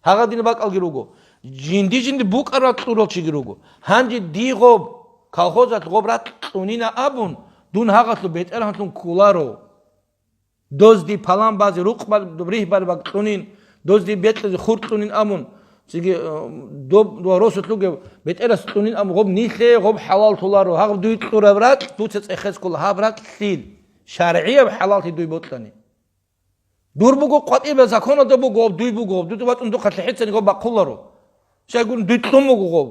هاغا دين باقال گيروغو جندي بوك أرات طول تشيجروجو هانجي دي غوب كالخوزات غوبرات تونينا أبون دون هاغت لو بيت إلهان كولارو دوز دي بالان بازي روق بال بريه بال باق تونين دوز دي بيت لزي خورت تونين أمون سيجي دو روسو تلوغي بيت إلهان تونين أم غوب نيخي غوب حلال تولارو هاغ دوي تطور برات دوتس إخيز كل هابرات سيل شارعية بحلال تدوي بوتلاني دور بوغو قطعي بزاكونا دو بوغو دوي بوغو دو بات اندو قتل حيتساني غوب باقولارو شايقول دوي تطموغو غوب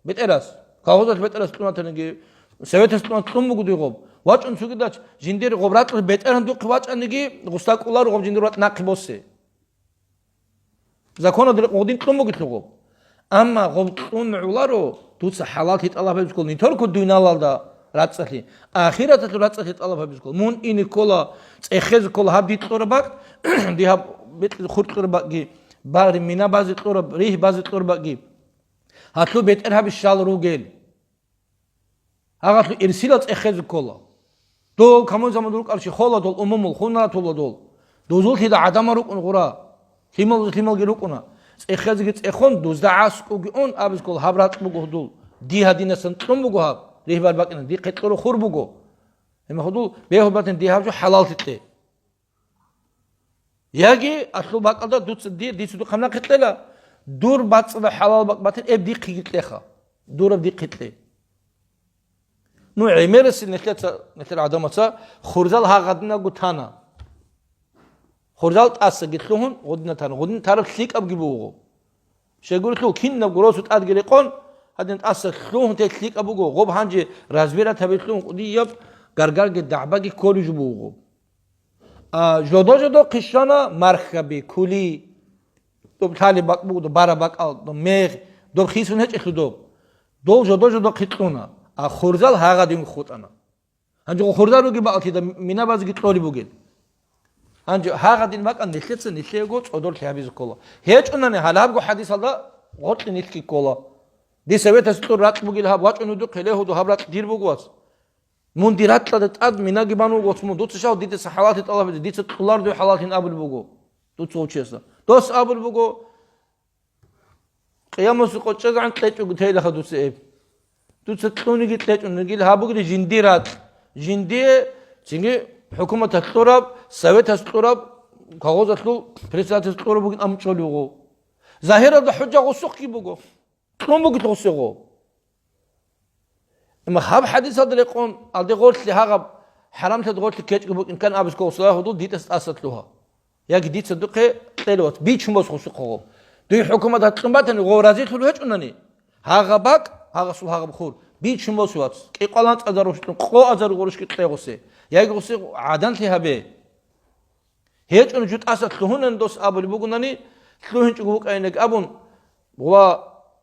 بيت إلاس كاغوزات بيت إلاس توناتنجي سويتس تونات تطموغو دوي غوب واج انسوغي داч جندير غوبرات بيت إلهان دو قواج انجي غستاق اولارو غوب جندير وات ناقي بوسي زاكونا دل غودين تطموغو تلغوب اما غوب تطموغو معولارو دوتس حالات هيت الله بيبسكول نيتوركو دوينالالدا راتسخي اخيرات راتسخي الله بيبسكول مون اني كولا اخيز كولا هاب دي تورباك دي هاب بيت خورت تورباكي بار مينا بازي تورب ريه بازي تورباكي هاتلو بيت ارهاب الشال روغيل هاغاتلو ارسيلات اخيز كولا دول كمان زمان دول قالشي خولا دول اممول خونا تولا دول دوزول هيدا عدم روك غورا كيمال جيروكونا اخيز جيت اخون دوز دا عاسكو اون ابس كول هابرات بوغو دول دي هادينا سنتم بوغو هاب ريه بار باكنا دي قطرو خور بوغو اما خدول بيهو باتن دي هاب جو حلال تتي ياجي اصلو باقدا دوتس دي سودو خمنا قتلا دور باتس حلال باك باتن اب دي قيتلخا دور اب دي قتلي نو عمرس نتل عدمتا خرزال ها غدنا غتانا خرزال تاس گيتلون غدنا تانا غدن طرف ليك اب گيبوغو شيغورتو كين نغروسو تاد گريقون هادن تاس لون تليك ابوغو غوب هانجي رازبيرا تبيتلون قدي يب غرغر دعباگي كوليج بوغو جودو قشانا مرخبي كولي دوب تالي باك بوغو بارا باك ال دو ميغ دوب خيسون هچ اخلو دوب جودو قيتلونا خورزال هاغا دين خوتانا هانجو خورزالو گي باكي دا مينا باز گي طولي بوگل هانجو هاغا دين باك ان نيتلتس نيتليغو چودول تيابيز كولا هچوناني حالابگو حديث الله غوت نيتكي كولا دي سويت استور رات بوگل ها واچونو دو خليهو دو هابرات دير بوگواس منديرات تاد ميناگي بانو غوتمو دوت شاو ديت حالات طلب ديت طلار دو حالات ابل بوگو دوت سوچيسا دوس ابل بوگو قيامس قوچز عن تيچو گتيلا خدوس اي دوت توني گيت تيچو نگيل هابوگي جنديرات جندي چينگي حكومه تطرب سويت تطرب كاغوزاتلو بريزيدنت تطرب بوگين امچولوگو ظاهره ده حجه غسوقي بوگو ترومبوگي توسوگو اما خاب حديث هذا يقول الدي قلت لي هاغب حرام تدغوت كيت ان كان ابس كوسلا هدول ديت اساسلوها يا ديت صدقه تلوت بيچ مس خسقو دي حكومه تطمباتن غورازي تلو هچونني هاغباك هاغسو هاغب خور بيچ مس وات كي قلان ازاروش قو ازار غورش كي تيغوسي يا غوسي عادن تي هبه هچون جوت اساتلوهن اندوس ابل بوغناني تلوهن چوق اينك ابون وا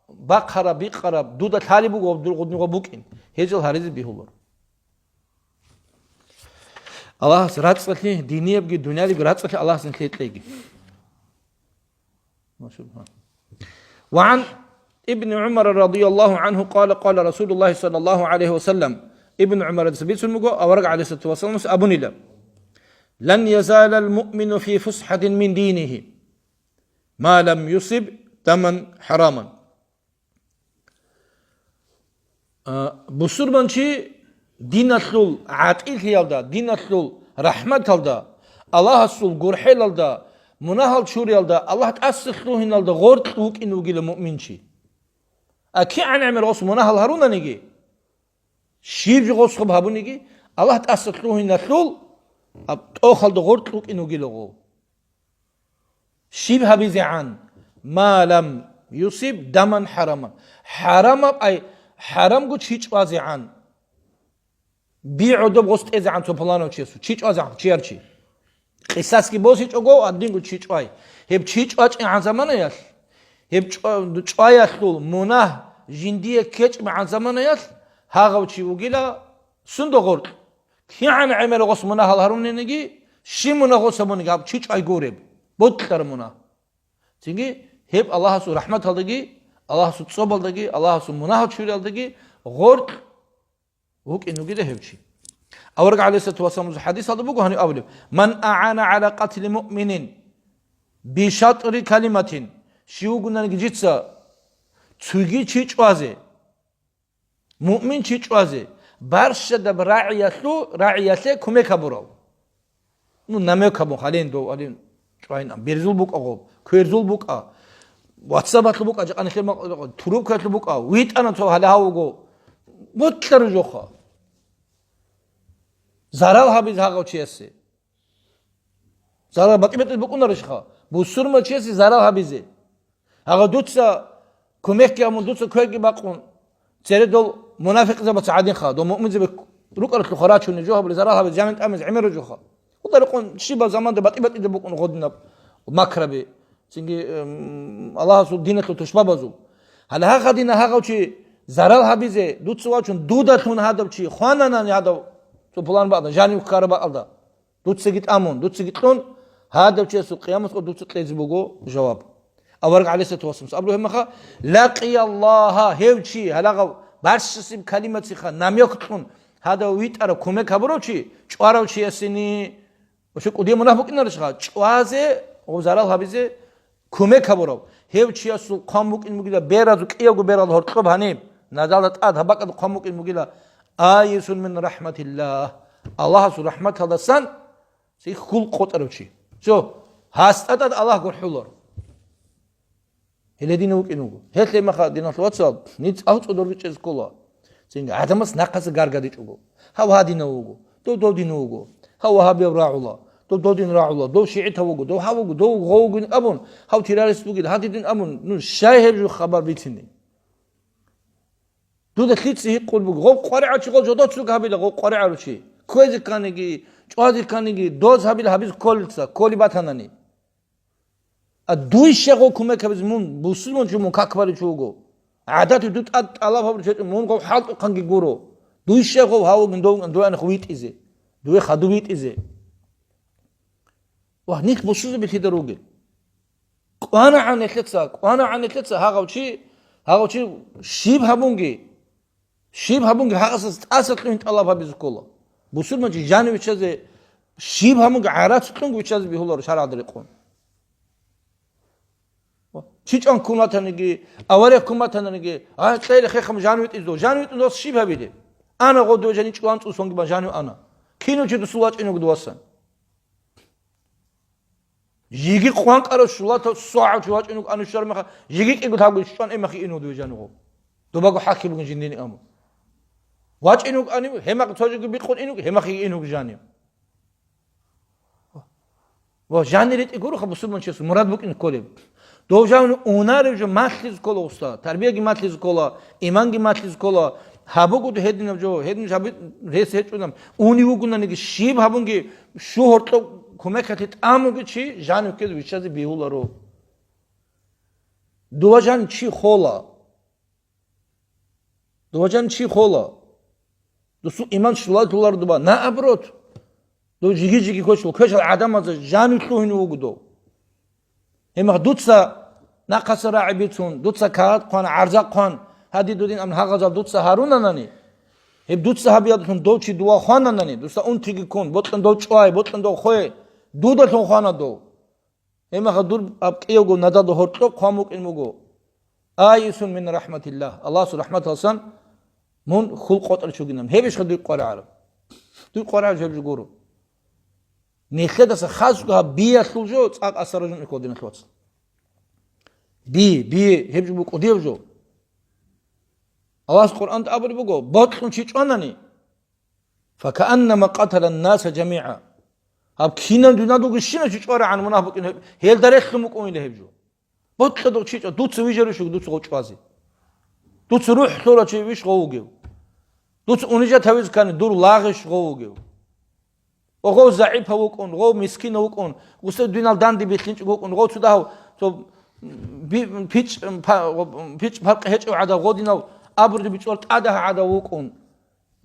باقرا بيقرا دودا طالبو غدنو بوكين هيجل هاريز بيهولر الله سراتسلي دينيه بگي دنيا دي راتسلي الله سنتليگي ما شاء الله وعن ابن عمر رضي الله عنه قال قال رسول الله صلى الله عليه وسلم ابن عمر سبيت سمغو اورق عليه الصلاه والسلام ابونيلا لن يزال المؤمن في فسحه من دينه ما لم يصب دما حراما Bussurmanchi dinatlul aqil yalda, dinatlul rahmat alda, Allah asul gurhel alda, munahal churi alda, Allah taskhlu hinalda, gortluk inugile mu'minchi. Aki an'amir os munahal haruna nigi. Shib gos khub habunigi, Allah taskhlu hinatlul ab okhalda gortluk inugile go. Shib habizi an ma lam yusib daman haraman. Harama ay haram gu chichwazi an. Bi'udu gost an to plano chesu. Chichwazi an chierchi. Qisas ki bosi chogo adingu chichwai. Heb chichwach an zamana yash. Heb chwayashul munah jindiye kech an zamana yash. Hagawchi ugila sundo gort. Ki'an amel gos munah al harun nigi shimuna gos munigi ab chichwai goreb. Bottar munah. Çünkü hep Allah'a su rahmet aldigi, Allah'a su tsob aldigi, Allah'a su munah çuri aldigi, gort huk inugi de hepçi. Avrga aleyhissalatu vesselam hadis aldı bu hani avlu. Man a'ana ala qatl mu'minin bi shatri kalimatin. Şiu gundan gicitsa tsugi çiçvaze. Mu'min çiçvaze. Barşa da ra'iyatlu kume kaburav. Nu name kabu halen do alin. Aynen. Berzul buk ağol. Körzul buk a. WhatsApp atlı buk acık anıklar turup katlı buk a. Wit ana to hala havugo. Mutları joxa. Zaral habiz haga çiyesi. Zaral bakımet buk onları şixa. Bu surma çiyesi zaral habizi. Haga dutsa kömek yamun dutsa köy gibi bakun. Çere dol münafık zabat adin xa. Do mu'min zebe rukarat lukhara çunu joxa bile zaral habiz jamin tamiz imiru joxa. Onlar kon şiba zamanda bakımet de bukun goduna makrabi. Çünkü Allah su dinetlu tuşba bazu. Hala haga dina haga çi zaral habize dutsa çun dudatun hadav çi xananan hadav to plan ba'da jani khara ba'da. Dutsa git amun dutsa gitlon hadav çi su qiyamet ko dutsa tlezi bugo cevap. Avarg aleyhissalatu vesselam ablu hemma laqiya Allah hevçi halaga barşsim kalimati kha nam yoktun hadav vit ara kume kabroçi çwaravçi yasini şu kudiye munafiqinlar şixa çwaze o zaral habize kume kaburov hevçi yasu qamuk ilmugila berazu qiyagu beral hortqob hanim nazalat ad habaqad qamuk ilmugila ayisun min rahmatillah Allah su rahmat alasan si kul qotaruvchi so hastatat Allah gurhulor heledine uqinugu hetle maxa dinat whatsapp nit autsodor viches kola singa adamas naqas gargadi chugo hawa dinugu do dinugu hawa habi ra'ula do din ra'ula do shi'ita wugu do hawu do gogun abun haw terrorist wugu hadidin amun nu shayher ju khabar bitini do da khitsi qul wugu go qari'a chigo jodo chug habila go qari'a ruchi kozi kanigi chwazi kanigi doz habila habiz kolsa koli batanani a duy shego kume kabiz mun musulmon ju mun kakbari chugo adati dut ad Allah habru chet mun go halt kangi guru duy shego hawu do an khwit ize do khadwit ize واه نيك بوشوز بتيدروجل وانا عن التلتسا هاغوشي شيب هابونجي هاغسس اسات انت الله بابيز كولا بوسول ما جاني ويتشاز شيب هابونجي عرات تونج ويتشاز بيهولور شارع دريقون تشيچان كوماتانيجي اوري كوماتانيجي تلاي خيخم جانويت ازو شيب هابيدي انا غدو جاني چوان صونغي با جانو انا كينو جدو سولاچ انو دوسان Yigi qwan qaro shula to sa'a chwach inu anu shar makha yigi qigu thagu shwan e makhi inu dujanu dobago hakim gun jindini amu wach inu anu hemak toju gu bitqon inu hemakhi inu jani wa jani rit iguru khabusul chesu murad buk in koleb dojanu onare jo matliz kola usta tarbiya gi matliz kola iman gi matliz kola habugu do hedin jo hedin jabit res hechunam uni ugunani gi shib habungi shu horto kumekat amugi chi janu ke vichazi bihularo dojan chi khola do su iman shulatular duba na abrot do jigi kochal adam az janu tuhinu ugudo hem dutsa naqasra ibitun dutsa kaat qan arzaq qan hadi dudin am hagazal dutsa harunanani heb dutsa habiyatun dochi dua khananani dutsa untigi kon botlan do chwai botlan do khoy duda ton khana do ema khadur ab qiyogo nada do horto qamuk ilmugo ayisun min rahmatillah Allah su rahmat alsan مون خل قطر شوگینم هیچ خدای قرار دوی قرار جلو گورو نیخه دست خاص که بی اصل جو تاق اثرجون میکردن خواست بی هیچ بو کدیو جو الله قرآن تعبیر بگو باطل چیچ آنانی فكأنما قتل الناس جميعا هب كينا دونا دو گشينا چیچ آره عن منافقين هيل درخ مكون له جو باطل دو چیچ دو چوي جرو شو دو چو چوازي دو روح ثورا چي ويش غوگيو دو اونجا تويز كان دور لاغش غوگيو غو ضعيف هوكون غو مسكين هوكون وست دينال داندي بيخنچ غوكون غو تدا تو بيچ فرق هيچ عدا غو دينال ابرد بيچول عدا عدا هوكون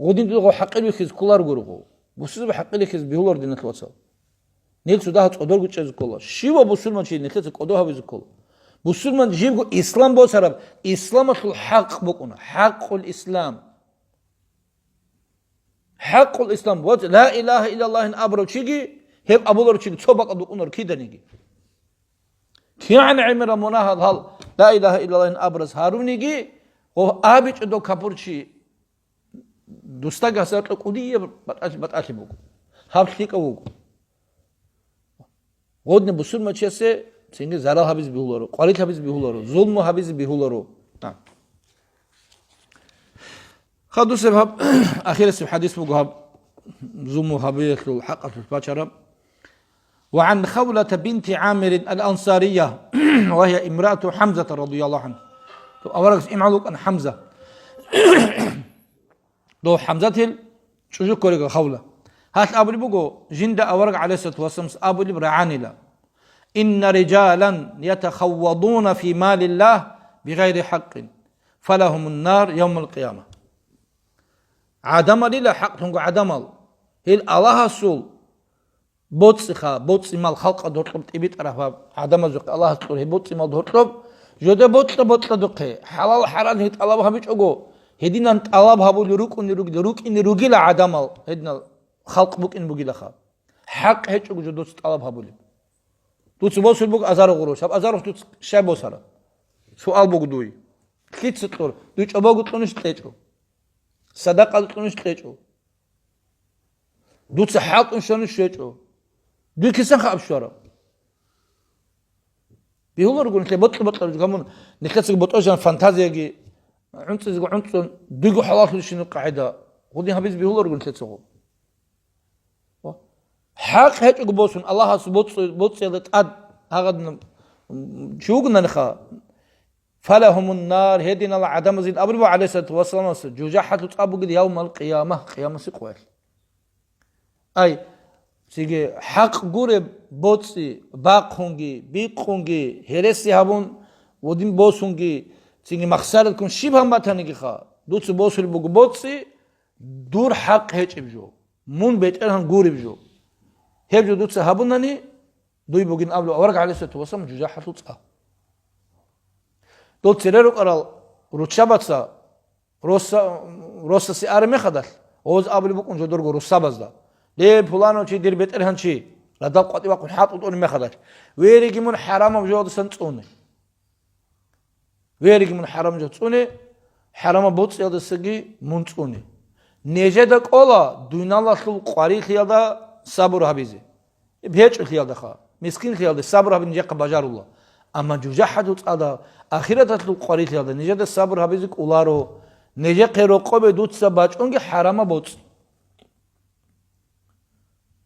غودين دو حقيل بخيز كولار غورغو بوسز بحقيل خيز بيولور دينال واتسا نيل سودا قدور گچز كولا شيوا بوسلمان چي نيت قدو هاويز كول بوسلمان جيب اسلام بو سرب اسلام الحق بكون حق الاسلام حق الاسلام وات لا اله الا الله ان ابرو چيگي هب ابولور چيگي صوبق ادونور كيدنيگي كيان عمر مناهض هل لا اله الا الله ان ابرز هارونيگي او ابيچ دو كپورچي دوستا گاسات قودي بتاچي بوگو حبليق بوگو غودن بوسل مچيسه سينگي زارال حبيز بيولورو قاليت حبيز بيولورو ظلم حبيز بيولورو تمام خدو سبب اخير سب حديث بوگو ظلم حبيز الحق في البشر وعن خولة بنت عامر الأنصارية وهي امرأة حمزة رضي الله عنه أورق إمعلوك أن حمزة دو حمزة شجوك كوريك خولة هات أبو بوغو جند أورق عليه الصلاة والسلام أبو برعاني لا إن رجالا يتخوضون في مال الله بغير حق فلهم النار يوم القيامة عدم لله حق تنقو عدم هل الله سول بوتسي مال خلق دورتلب تبيت عرفا عدم زق الله سول هي بوتسي مال دورتلب جوده بوتلا دقه حلال حرام هيت الله بهمش اوغو هدينا طلب هبو لروك ان روغيلا عدم هدنا خلق بوك ان بوغيلا خا حق هيچ اوغو جودو طلب هبو دوت بوسل بوك ازار غروش هب ازار دوت شابو سارا سوال بوك دوي كيت ستور دوچ ابوغو تونش تيچو صدقه تونش تيچو دوت حق انشونش تيچو دوی کسان خاب شورا بيقولوا رجول نتلي بطل جامون نكتسك بطوجان فانتازيا عنص دوغو حلال شنو قاعده ودي حبيز بيقولوا رجول نتلي حق هيك بوسن الله بوت يلت اد هاغد شوغنا نخا فلهم النار هدينا العدم زيد ابو عليه الصلاه والسلام جوجحت تصابوا يوم القيامه قيامه سقوال اي سيجي حق غوري بوتسي باقونغي بيقونغي هرسي هابون ودين بوسونغي سيجي مخسارت كون شيبهم باتانيغي خا دوتس بوسل بوغ بوتسي دور حق هيچ بجو مون بيترهن غوري بجو هبجو دوتس هابوناني دوي بوغين ابلو اورق عليه الصلاه والسلام جوجا حطصا دوت سيرو قرال روچاباتسا روسا سي ارمي خدال اوز ابلو بوكون جودور روسا بازدا ليه فلانو شي دير بيتر هنشي لا دق قطي وقت حاططون ما خداش ويريكي من حرام بجود سنصوني ويريكي من حرام جوتصوني حرام بوت يد سغي منصوني نيجه قولا دوينالا خل قاري خيادا صبر حبيزي بهيچ خيادا خا مسكين خيادا صبر حبيزي قباجار الله اما جوجحد صدا اخرت قاري خيادا نيجه صبر حبيزي قولارو نيجه قيرو قوب دوت سباچونغي حرام بوت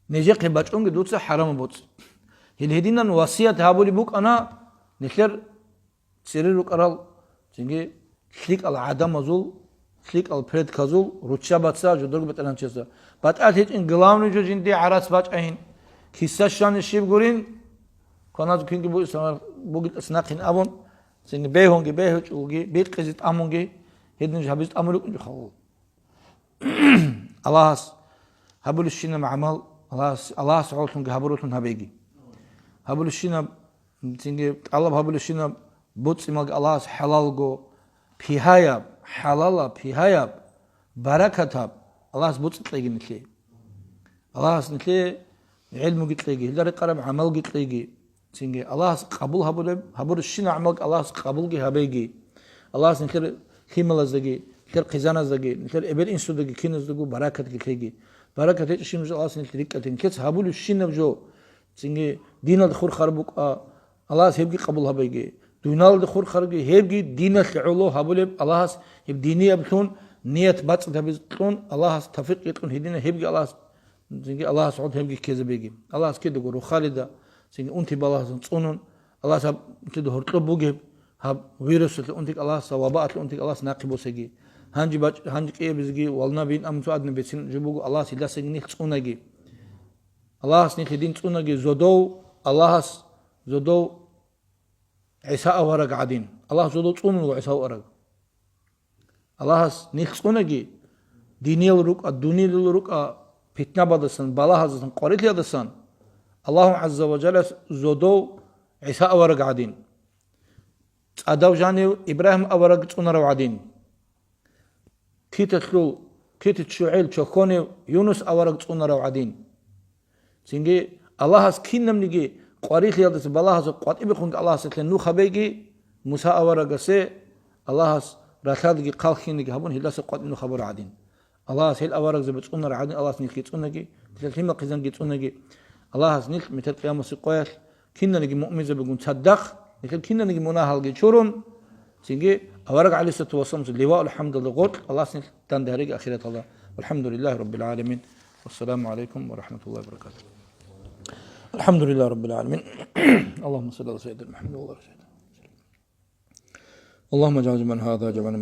نيجي قباچونغ دوتس حرام بوت هلهدينن وصيت هابولي بوك انا نخير سيرو قرال چنگي خليق العدم ازول خليق البريد كازول روچا باتسا جودرغ بتلانچسا باتات هيچ ان گلامنو جو جندي عراس باچ اين كيسا شان شيب گورين كوناز كينگي بو بوگيت اسناقين ابون چنگي بهونگي بهچوگي بيت قزيت امونگي هدن جابيت املوك خو الله هابول الشينا معمل الله سعولتون هبروتون هبيجي هبول الشينا تيجي الله هبول الشينا بوتس مال الله حلال جو بيهايا حلالا بيهايا بركة الله بوتس تلاقي نتلي الله نتلي علم قلت لقي هذا قرب عمل قلت لقي تيجي الله قبول هبول الشينا عمل الله قبول جي هبيجي الله نتلي خيملا زجي نتر قزانزدگی نتر ابر انسودگی کینزدگو برکت گیخیگی برکت چشیمز الله سنت ریکتین کس هابول شینبجو سینگی دینال خور خربوک الله هبگی قبول هبگی دینال خور خربگی هبگی دینال علو هابول الله هب دینی ابتون نیت بات تبزتون الله تفق يتكون هدينا هبگی الله سینگی الله سعود هبگی کذبگی الله سكيد گرو خالدا سینگی اونتی بالله صونون الله سب تدو هرتلو بوگی هب ويروس أنتك الله سوابات أنتك الله سناقبو سجي هنج كي بزجي والنا بين أم سعد نبتسين جبوق الله سيدا سجني تسونجي الله سنيخ دين تسونجي زودو الله زودو عيسى ورق عدين الله زودو تسون وعيسى ورق الله سنيخ تسونجي ديني الرك الدنيا الرك فتنة بدسن بالله هذا قريت هذا الله عز وجل زودو عيسى ورق عدين أداو جاني إبراهيم أورق تونر وعدين كيت شعيل شكوني يونس أورق تونر وعدين سينجي الله هس كينم نيجي قريت يالدس بالله هس قات إبخونك الله سكلن نو خبيجي موسى أورق سي الله هس رشادجي قالخين نيجي هبون هلاس قات نو خبر عدين الله هس هل أورق زبط تونر عدين الله سنيل كيت تونجي تلهم قيزان كيت تونجي الله هس نيل مثل قيام سقويل كينا نيجي مؤمن زبقون تصدق لكن كنا نجي مناهل جشورون سينجي أورق عليه الصلاة والسلام اللواء الحمد لله غور الله سنت تندهرج آخرة الله والحمد لله رب العالمين والسلام عليكم ورحمة الله وبركاته. الحمد لله رب العالمين. اللهم صل على سيدنا محمد وعلى آله وصحبه. اللهم اجعل من هذا جمعنا